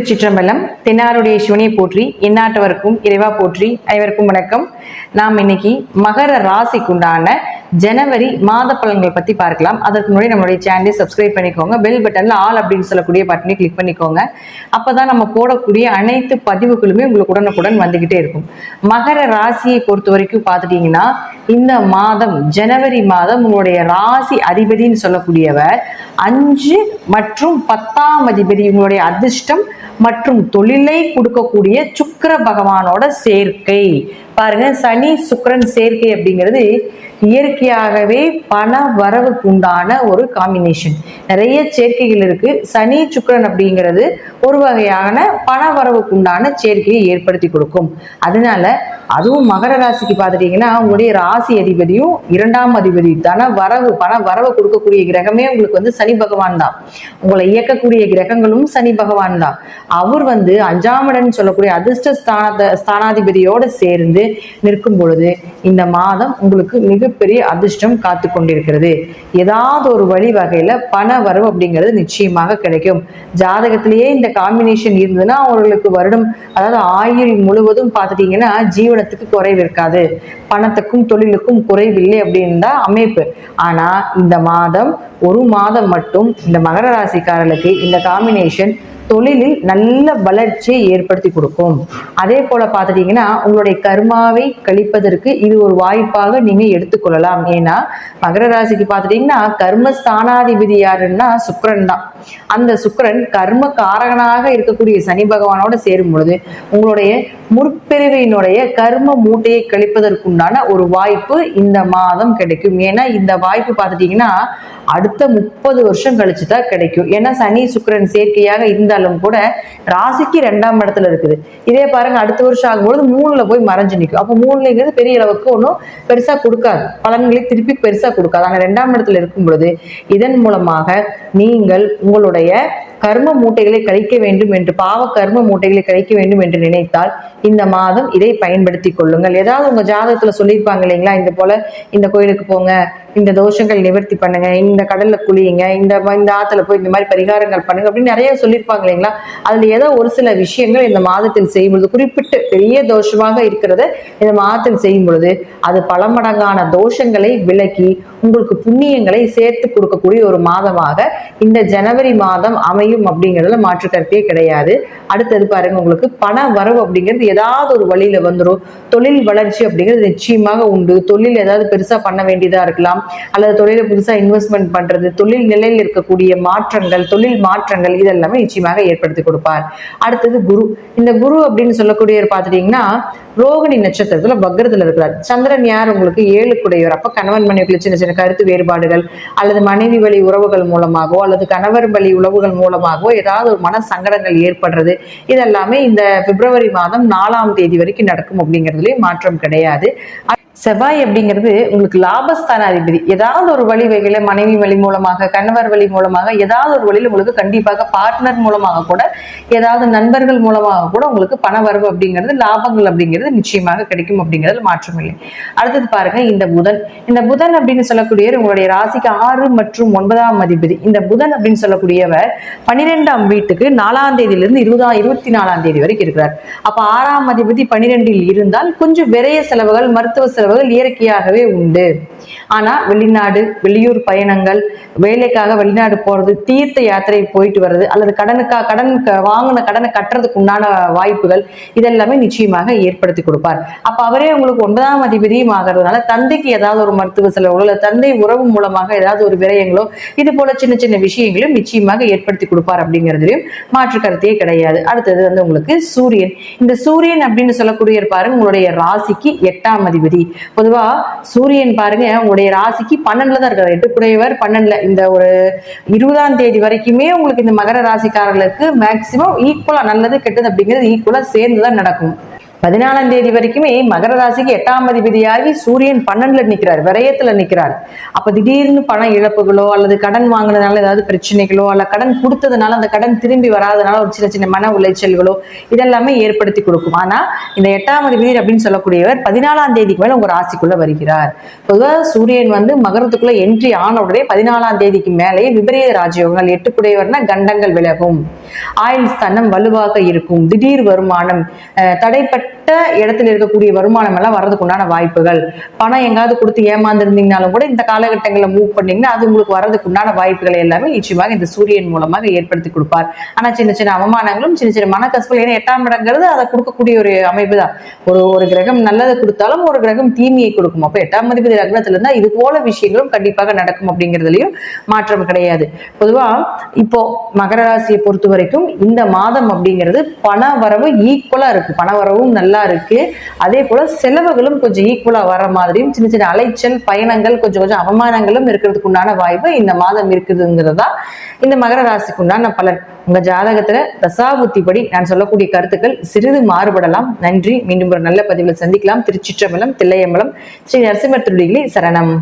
திருச்சிற்றம்பலம். தென்னாருடைய சிவனை போற்றி, எந்நாட்டவருக்கும் இறைவா போற்றி. அனைவருக்கும் வணக்கம். நாம் இன்னைக்கு மகர ராசிக்குண்டான ஜனவரி மாத பலன்களை பத்தி பார்க்கலாம். அதற்கு முன்னாடி நம்மளுடைய சேனலை சப்ஸ்கிரைப் பண்ணிக்கோங்க. பெல் பட்டன்ல ஆல் அப்படின்னு சொல்லக்கூடிய பட்டனை கிளிக் பண்ணிக்கோங்க. அப்பதான் நம்ம போடக்கூடிய அனைத்து பதிவுகளுமே உங்களுக்கு உடனுக்குடன் வந்துகிட்டே இருக்கும். மகர ராசியை பொறுத்த வரைக்கும் பார்த்துட்டீங்கன்னா, இந்த மாதம் ஜனவரி மாதம் உங்களுடைய ராசி அதிபதினு சொல்லக்கூடியவர் 5 மற்றும் 10ஆம் அதிபதி, உங்களுடைய அதிர்ஷ்டம் மற்றும் தொழிலை கொடுக்கக்கூடிய சுக்கிர பகவானோட சேர்க்கை பாருங்க. சனி சுக்கிரன் சேர்க்கை அப்படிங்கிறது இயற்கையாகவே பண வரவுக்கு உண்டான ஒரு காம்பினேஷன். நிறைய சேர்க்கைகள் இருக்கு. சனி சுக்கிரன் அப்படிங்கிறது ஒரு வகையான பண வரவுக்கு உண்டான சேர்க்கையை ஏற்படுத்தி கொடுக்கும். அதனால அதுவும் மகர ராசிக்கு பார்த்துட்டீங்கன்னா, உங்களுடைய ராசி அதிபதியும் 2ஆம் அதிபதி பண வரவு கொடுக்கக்கூடிய கிரகமே உங்களுக்கு சனி பகவான் தான். உங்களை இயக்கக்கூடிய கிரகங்களும் சனி பகவான் தான். அவர் 5ஆம் இடம் சொல்லக்கூடிய அதிர்ஷ்ட ஸ்தானாதிபதியோட சேர்ந்து நிற்கும் பொழுது இந்த மாதம் உங்களுக்கு மிகப்பெரிய அதிர்ஷ்டம் காத்து கொண்டிருக்கிறது. ஏதாவது ஒரு வழி வகையில பண வரவு அப்படிங்கிறது நிச்சயமாக கிடைக்கும். ஜாதகத்திலேயே இந்த காம்பினேஷன் இருந்ததுன்னா அவர்களுக்கு வருடம், அதாவது ஆயுள் முழுவதும் பார்த்துட்டீங்கன்னா ஜீவனத்துக்கு குறைவு இருக்காது, பணத்துக்கும் தொழிலுக்கும் குறைவில்லை அப்படின்னு தான் அமைப்பு. ஆனா இந்த மாதம் ஒரு மாதம் மட்டும் இந்த மகர ராசிக்காரர்களுக்கு இந்த காம்பினேஷன் தொழிலில் நல்ல வளர்ச்சியை ஏற்படுத்தி கொடுக்கும். அதே போல பார்த்துட்டீங்கன்னா, உங்களுடைய கர்மாவை கழிப்பதற்கு இது ஒரு வாய்ப்பாக நீங்க எடுத்துக்கொள்ளலாம். ஏன்னா மகர ராசிக்கு பார்த்துட்டீங்கன்னா கர்மஸ்தானாதிபதி யாருன்னா சுக்கிரன் தான். அந்த சுக்கிரன் கர்ம காரகனாக இருக்கக்கூடிய சனி பகவானோட சேரும் பொழுது உங்களுடைய முற்பிறவியினுடைய கர்ம மூட்டையை கழிப்பதற்குண்டான ஒரு வாய்ப்பு இந்த மாதம் கிடைக்கும். ஏன்னா இந்த வாய்ப்பு பார்த்துட்டீங்கன்னா அடுத்த 30 வருஷம் கழிச்சுதான் கிடைக்கும். ஏன்னா சனி சுக்கிரன் சேர்க்கையாக இருந்தாலும் கூட ராசிக்கு 2ஆம் இடத்துல இருக்குது. இதே பாருங்க, அடுத்த வருஷம் ஆகும்போது 3ல போய் மறைஞ்சு நிற்கும். அப்போ 3ங்கிறது பெரிய அளவுக்கு ஒன்றும் பெருசா கொடுக்காது, பலன்களை திருப்பி பெருசா கொடுக்காது. ஆனா 2ஆம் இடத்துல இருக்கும் பொழுது இதன் மூலமாக நீங்கள் உங்களுடைய கர்ம மூட்டைகளை கழிக்க வேண்டும் என்று, பாவ கர்ம மூட்டைகளை கழிக்க வேண்டும் என்று நினைத்தால் இந்த மாதம் இதை பயன்படுத்தி கொள்ளுங்கள். ஏதாவது உங்க ஜாதகத்துல சொல்லியிருப்பாங்க இல்லைங்களா, இந்த போல இந்த கோயிலுக்கு போங்க, இந்த தோஷங்கள் நிவர்த்தி பண்ணுங்க, இந்த கடல்ல குளியுங்க, இந்த ஆத்துல போய் இந்த மாதிரி பரிகாரங்கள் பண்ணுங்க அப்படின்னு நிறைய சொல்லியிருப்பாங்க இல்லைங்களா. அதுல ஏதோ ஒரு சில விஷயங்கள் இந்த மாதத்தில் செய்யும் பொழுது, குறிப்பிட்டு பெரிய தோஷமாக இருக்கிறத இந்த மாதத்தில் செய்யும் பொழுது அது பல மடங்கான தோஷங்களை விலக்கி உங்களுக்கு புண்ணியங்களை சேர்த்து கொடுக்கக்கூடிய ஒரு மாதமாக இந்த ஜனவரி மாதம் அமையும் அப்படிங்கிறதுல மாற்று கருத்தே கிடையாது. அடுத்தது பாருங்க, உங்களுக்கு பண வரவு அப்படிங்கிறது ஏதாவது ஒரு வழியில வந்துடும். தொழில் வளர்ச்சி அப்படிங்கிறது நிச்சயமாக உண்டு. தொழில் ஏதாவது பெருசா பண்ண வேண்டியதா இருக்கலாம், அல்லது தொழிலை புதுசா இன்வெஸ்ட்மெண்ட் பண்றது, தொழில் நிலையில் இருக்கக்கூடிய மாற்றங்கள், தொழில் மாற்றங்கள் இதெல்லாமே நிச்சயமாக ஏற்படுத்தி கொடுப்பார். அடுத்தது குரு. இந்த குரு அப்படின்னு சொல்லக்கூடியவர் பார்த்துட்டீங்கன்னா ரோகிணி நட்சத்திரத்துல வக்ரத்துல இருக்கிறார். சந்திரன் யார் உங்களுக்கு 7 கூடையவர். அப்ப கணவன் மனைவிக்குள்ள சின்ன சின்ன கருத்து வேறுபாடுகள், அல்லது மனைவி வழி உறவுகள் மூலமாகவோ அல்லது கணவர் வழி உறவுகள் மூலமாகவோ ஏதாவது ஒரு மன சங்கடங்கள் ஏற்படுறது, இதெல்லாமே இந்த பிப்ரவரி மாதம் 4ஆம் தேதி வரைக்கும் நடக்கும் அப்படிங்கிறதுலயும் மாற்றம் கிடையாது. செவ்வாய் அப்படிங்கிறது உங்களுக்கு லாபஸ்தானாதிபதி. ஏதாவது ஒரு வழி வகையில மனைவி வழி மூலமாக, கணவர் வழி மூலமாக, ஏதாவது ஒரு வழியில உங்களுக்கு கண்டிப்பாக பார்ட்னர் மூலமாக கூட, ஏதாவது நண்பர்கள் மூலமாக கூட உங்களுக்கு பண வரவு அப்படிங்கிறது, லாபங்கள் அப்படிங்கிறது நிச்சயமாக கிடைக்கும் அப்படிங்கிறது மாற்றம் இல்லை. அடுத்தது பாருங்க, இந்த புதன் அப்படின்னு சொல்லக்கூடியவர் உங்களுடைய ராசிக்கு 6 மற்றும் 9ஆம் அதிபதி. இந்த புதன் அப்படின்னு சொல்லக்கூடியவர் 12ஆம் வீட்டுக்கு 4ஆம் தேதியிலிருந்து 24ஆம் தேதி வரைக்கும் இருக்கிறார். அப்ப 6ஆம் அதிபதி 12இல் இருந்தால் கொஞ்சம் விரைய செலவுகள், மருத்துவ செலவுகள் இயற்கையாகவே உண்டு. ஆனா வெளிநாடு, வெளியூர் பயணங்கள், வேலைக்காக வெளிநாடு போறது, தீர்த்த யாத்திரை போயிட்டு வர்றது, அல்லது வாங்கின கடனை கட்டுறதுக்கு உண்டான வாய்ப்புகள் இதெல்லாமே நிச்சயமாக ஏற்படுத்தி கொடுப்பார். அப்ப அவரே உங்களுக்கு 9ஆம் அதிபதியும் ஆகிறதுனால தந்தைக்கு ஏதாவது ஒரு மருத்துவ செலவுகளோ, அல்லது தந்தை உறவு மூலமாக ஏதாவது ஒரு விரயங்களோ, இது போல சின்ன சின்ன விஷயங்களும் நிச்சயமாக ஏற்படுத்தி கொடுப்பார் அப்படிங்கிறதுலையும் மாற்று கருத்தையே கிடையாது. அடுத்தது உங்களுக்கு சூரியன். இந்த சூரியன் அப்படின்னு சொல்லக்கூடிய பாருங்க, உங்களுடைய ராசிக்கு 8ஆம் அதிபதி. பொதுவா சூரியன் பாருங்க உங்களுடைய ராசிக்கு 12ல தான் இருக்காரு. 8 குடையவர் 12ல. இந்த ஒரு 20ஆம் தேதி வரைக்குமே உங்களுக்கு இந்த மகர ராசிக்காரர்களுக்கு மேக்சிமம் ஈக்குவலா நல்லது கெட்டது அப்படிங்கிறது ஈக்குவலா சேர்ந்துதான் நடக்கும். 14ஆம் தேதி வரைக்குமே மகர ராசிக்கு 8ஆம் அதிபதியாகி சூரியன் 12ல நிற்கிறார், விரயத்துல நிற்கிறார். அப்ப திடீர்னு பண இழப்புகளோ அல்லது கடன் வாங்கினதுனால ஏதாவது பிரச்சனைகளோ அல்ல கடன் கொடுத்ததுனால அந்த கடன் திரும்பி வராதனால ஒரு சின்ன சின்ன மன உளைச்சல்களோ இதெல்லாமே ஏற்படுத்தி கொடுக்கும். ஆனா இந்த 8ஆம் அதிபதி அப்படின்னு சொல்லக்கூடியவர் 14ஆம் தேதிக்கு மேல உங்க ராசிக்குள்ள வருகிறார். பொதுவாக சூரியன் மகரத்துக்குள்ள என்ட்ரி ஆன உடனே 14ஆம் தேதிக்கு மேலேயே விபரீத ராஜயோகங்கள், 8 கண்டங்கள் விலகும், ஆயுள் ஸ்தானம் வலுவாக இருக்கும், திடீர் வருமானம், தடைப்பட்ட இடத்துல இருக்கக்கூடிய வருமானம் எல்லாம் வர்றதுக்கு உண்டான வாய்ப்புகள், பணம் எங்காவது கொடுத்து ஏமாந்துருந்தீங்கனாலும் கூட இந்த காலகட்டங்களில் மூவ் பண்ணீங்கன்னா அது உங்களுக்கு வர்றதுக்கு உண்டான வாய்ப்புகள் எல்லாமே நிச்சயமாக இந்த சூரியன் மூலமாக ஏற்படுத்தி கொடுப்பார். ஆனா சின்ன சின்ன அவமானங்களும் சின்ன சின்ன மனக்கசப்புகள், ஏன்னா 8ஆம் இடங்கிறது அதை கொடுக்கக்கூடிய ஒரு அமைப்பு தான். ஒரு கிரகம் நல்லதை கொடுத்தாலும் ஒரு கிரகம் தீமையை கொடுக்கும். அப்ப 8ஆம் அதிபதி லக்னத்துல இருந்தா இது போல விஷயங்களும் கண்டிப்பாக நடக்கும் அப்படிங்கிறதுலயும் மாற்றம் கிடையாது. பொதுவா இப்போ மகர ராசியை பொறுத்த வரைக்கும் இந்த மாதம் அப்படிங்கிறது பண வரவு ஈக்குவலா இருக்கு, பண வரவும் நல்லா இருக்கு, அதே போல செலவுகளும் கொஞ்சம் ஈக்குவலா வர மாதிரியும் சின்ன சின்ன அலைச்சல் பயணங்கள் கொஞ்சம் கொஞ்சம் அவமானங்களும் இருக்கிறதுக்கு உண்டான வாய்ப்பு இந்த மாதம் இருக்குதுங்கிறதா இந்த மகர ராசிக்கு உண்டான பலன். உங்க ஜாதகத்துல தசாபுத்திப்படி நான் சொல்லக்கூடிய கருத்துக்கள் சிறிது மாறுபடலாம். நன்றி. மீண்டும் ஒரு நல்ல பதிவில் சந்திக்கலாம். திருச்சிற்றம்பலம், தில்லையம்பலம், ஸ்ரீ நரசிம்மர் திருடிகளே சரணம்.